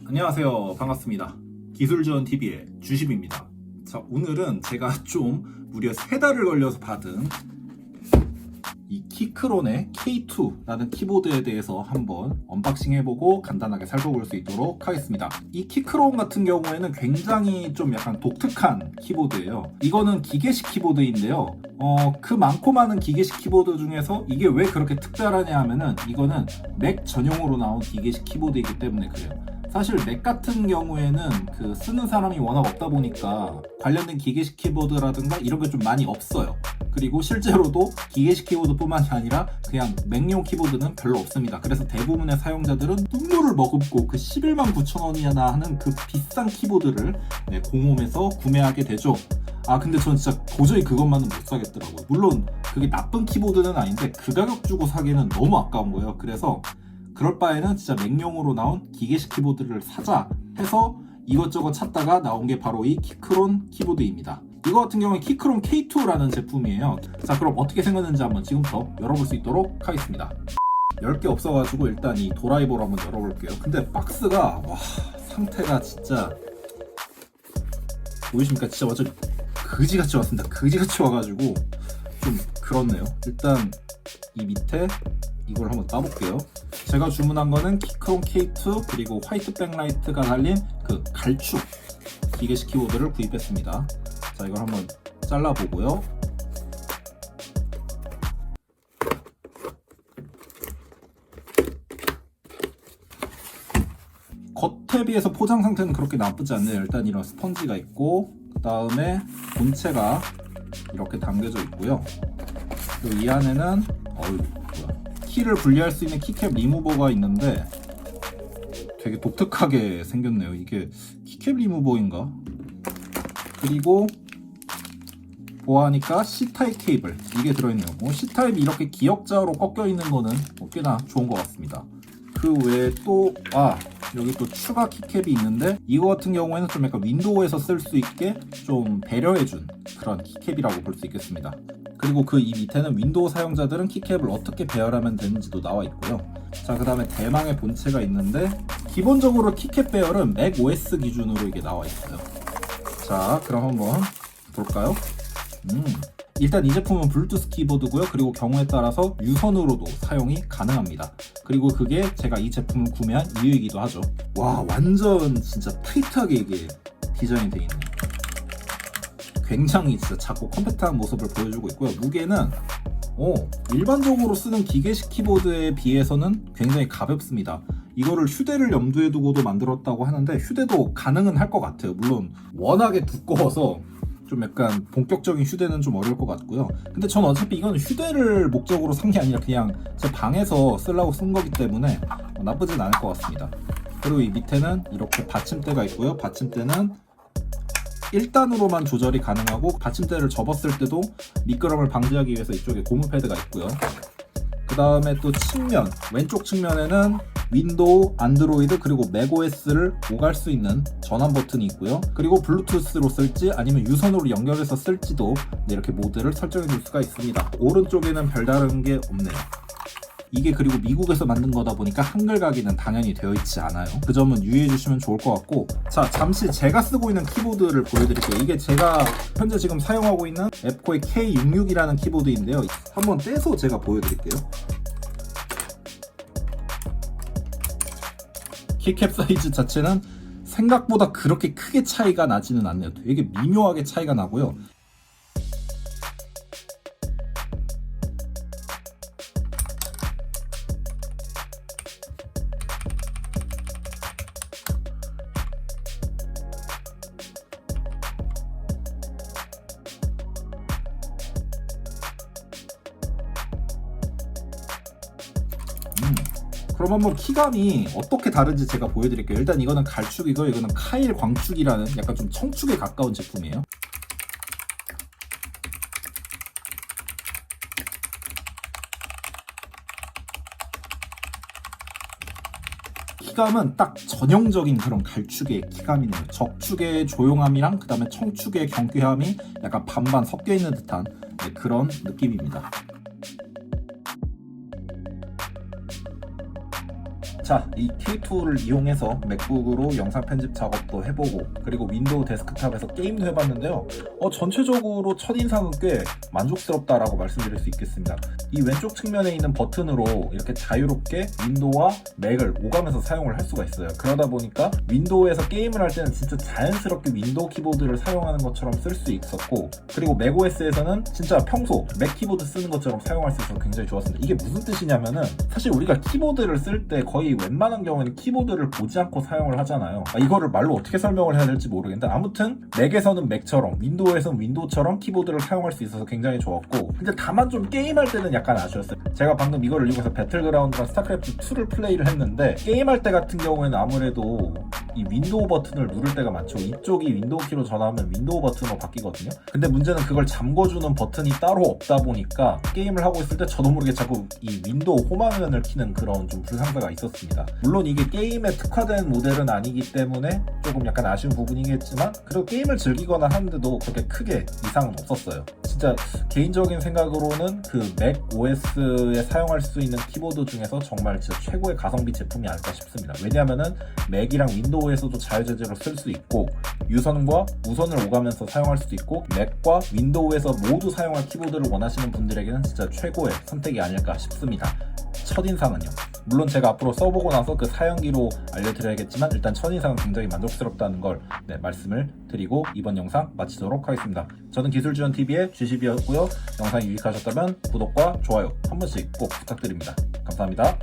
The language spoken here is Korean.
안녕하세요. 반갑습니다. 기술지원TV의 주십입니다. 자, 오늘은 제가 좀 무려 3달을 걸려서 받은 이 키크론의 K2라는 키보드에 대해서 한번 언박싱 해보고 간단하게 살펴볼 수 있도록 하겠습니다. 이 키크론 같은 경우에는 굉장히 좀 약간 독특한 키보드예요. 이거는 기계식 키보드인데요. 그 많고 많은 기계식 키보드 중에서 이게 왜 그렇게 특별하냐 하면은 이거는 맥 전용으로 나온 기계식 키보드이기 때문에 그래요. 사실 맥 같은 경우에는 그 쓰는 사람이 워낙 없다 보니까 관련된 기계식 키보드라든가 이런 게 좀 많이 없어요. 그리고 실제로도 기계식 키보드뿐만이 아니라 그냥 맥용 키보드는 별로 없습니다. 그래서 대부분의 사용자들은 눈물을 머금고 그 11만 9천 원이나 하는 그 비싼 키보드를 공홈에서 구매하게 되죠. 근데 전 진짜 도저히 그것만은 못 사겠더라고요. 물론 그게 나쁜 키보드는 아닌데 그 가격 주고 사기는 너무 아까운 거예요. 그래서 그럴 바에는 진짜 맥용으로 나온 기계식 키보드를 사자 해서 이것저것 찾다가 나온 게 바로 이 키크론 키보드입니다. 이거 같은 경우에 키크론 K2라는 제품이에요. 자, 그럼 어떻게 생겼는지 한번 지금부터 열어볼 수 있도록 하겠습니다. 10개 없어가지고 일단 이 도라이버로 한번 열어볼게요. 근데 박스가 상태가 진짜 보이십니까? 진짜 완전 그지같이 왔습니다. 그지같이 와가지고 좀 그렇네요. 일단 이 밑에 이걸 한번 따볼게요. 제가 주문한 거는 키크론 K2 그리고 화이트 백라이트가 달린 그 갈축 기계식 키보드를 구입했습니다. 자, 이걸 한번 잘라보고요. 겉에 비해서 포장 상태는 그렇게 나쁘지 않네요. 일단 이런 스펀지가 있고 그 다음에 본체가 이렇게 담겨져 있고요. 그리고 이 안에는 키를 분리할 수 있는 키캡 리무버가 있는데 되게 독특하게 생겼네요. 이게 키캡 리무버인가? 그리고 보아하니까 C타입 케이블 이게 들어있네요. C타입이 이렇게 기역자로 꺾여 있는 거는 꽤나 좋은 것 같습니다. 그 외에 또 여기 또 추가 키캡이 있는데 이거 같은 경우에는 좀 약간 윈도우에서 쓸 수 있게 좀 배려해준 그런 키캡이라고 볼 수 있겠습니다. 그리고 그 이 밑에는 윈도우 사용자들은 키캡을 어떻게 배열하면 되는지도 나와 있고요. 자, 그 다음에 대망의 본체가 있는데 기본적으로 키캡 배열은 맥OS 기준으로 이게 나와 있어요. 자, 그럼 한번 볼까요? 일단 이 제품은 블루투스 키보드고요. 그리고 경우에 따라서 유선으로도 사용이 가능합니다. 그리고 그게 제가 이 제품을 구매한 이유이기도 하죠. 와, 완전 진짜 타이트하게 이게 디자인이 되어 있네요. 굉장히 진짜 작고 컴팩트한 모습을 보여주고 있고요. 무게는 일반적으로 쓰는 기계식 키보드에 비해서는 굉장히 가볍습니다. 이거를 휴대를 염두에 두고도 만들었다고 하는데 휴대도 가능은 할 것 같아요. 물론 워낙에 두꺼워서 좀 약간 본격적인 휴대는 좀 어려울 것 같고요. 근데 전 어차피 이건 휴대를 목적으로 산 게 아니라 그냥 제 방에서 쓰려고 쓴 거기 때문에 나쁘진 않을 것 같습니다. 그리고 이 밑에는 이렇게 받침대가 있고요. 받침대는 1단으로만 조절이 가능하고 받침대를 접었을 때도 미끄럼을 방지하기 위해서 이쪽에 고무 패드가 있고요. 그 다음에 또 측면, 왼쪽 측면에는 윈도우, 안드로이드 그리고 맥OS를 오갈 수 있는 전환 버튼이 있고요. 그리고 블루투스로 쓸지 아니면 유선으로 연결해서 쓸지도 이렇게 모드를 설정해 줄 수가 있습니다. 오른쪽에는 별다른 게 없네요. 이게 그리고 미국에서 만든 거다 보니까 한글 가기는 당연히 되어 있지 않아요. 그 점은 유의해 주시면 좋을 것 같고, 자, 잠시 제가 쓰고 있는 키보드를 보여드릴게요. 이게 제가 현재 지금 사용하고 있는 앱코의 K66이라는 키보드인데요. 한번 떼서 제가 보여드릴게요. 키캡 사이즈 자체는 생각보다 그렇게 크게 차이가 나지는 않네요. 되게 미묘하게 차이가 나고요. 그럼 한번 키감이 어떻게 다른지 제가 보여드릴게요. 일단 이거는 갈축이고 이거는 카일 광축이라는 약간 좀 청축에 가까운 제품이에요. 키감은 딱 전형적인 그런 갈축의 키감이네요. 적축의 조용함이랑 그 다음에 청축의 경쾌함이 약간 반반 섞여 있는 듯한 그런 느낌입니다. 자, 이 K2를 이용해서 맥북으로 영상 편집 작업도 해보고 그리고 윈도우 데스크탑에서 게임도 해봤는데요. 전체적으로 첫인상은 꽤 만족스럽다라고 말씀드릴 수 있겠습니다. 이 왼쪽 측면에 있는 버튼으로 이렇게 자유롭게 윈도우와 맥을 오가면서 사용을 할 수가 있어요. 그러다 보니까 윈도우에서 게임을 할 때는 진짜 자연스럽게 윈도우 키보드를 사용하는 것처럼 쓸 수 있었고, 그리고 맥OS에서는 진짜 평소 맥 키보드 쓰는 것처럼 사용할 수 있어서 굉장히 좋았습니다. 이게 무슨 뜻이냐면은 사실 우리가 키보드를 쓸 때 거의 웬만한 경우에는 키보드를 보지 않고 사용을 하잖아요. 이거를 말로 어떻게 설명을 해야 될지 모르겠는데 아무튼 맥에서는 맥처럼 윈도우에서는 윈도우처럼 키보드를 사용할 수 있어서 굉장히 좋았고, 근데 다만 좀 게임할 때는 약간 아쉬웠어요. 제가 방금 이거를 이용해서 배틀그라운드랑 스타크래프트 2를 플레이를 했는데 게임할 때 같은 경우에는 아무래도 이 윈도우 버튼을 누를 때가 많죠. 이쪽이 윈도우 키로 전화하면 윈도우 버튼으로 바뀌거든요. 근데 문제는 그걸 잠궈주는 버튼이 따로 없다 보니까 게임을 하고 있을 때 저도 모르게 자꾸 이 윈도우 홈화면을 키는 그런 좀 불상사가 있었습니다. 물론 이게 게임에 특화된 모델은 아니기 때문에 조금 약간 아쉬운 부분이겠지만 그래도 게임을 즐기거나 하는데도 그렇게 크게 이상은 없었어요. 진짜 개인적인 생각으로는 그 맥 OS에 사용할 수 있는 키보드 중에서 정말 진짜 최고의 가성비 제품이 아닐까 싶습니다. 왜냐하면은 맥이랑 윈도우에서도 자유제재로 쓸 수 있고 유선과 무선을 오가면서 사용할 수도 있고 맥과 윈도우에서 모두 사용할 키보드를 원하시는 분들에게는 진짜 최고의 선택이 아닐까 싶습니다. 첫인상은요. 물론 제가 앞으로 써보고 나서 그 사용기로 알려드려야겠지만 일단 첫인상은 굉장히 만족스럽다는 걸 말씀을 드리고 이번 영상 마치도록 하겠습니다. 저는 기술지원TV의 GCB였고요. 영상이 유익하셨다면 구독과 좋아요 한 번씩 꼭 부탁드립니다. 감사합니다.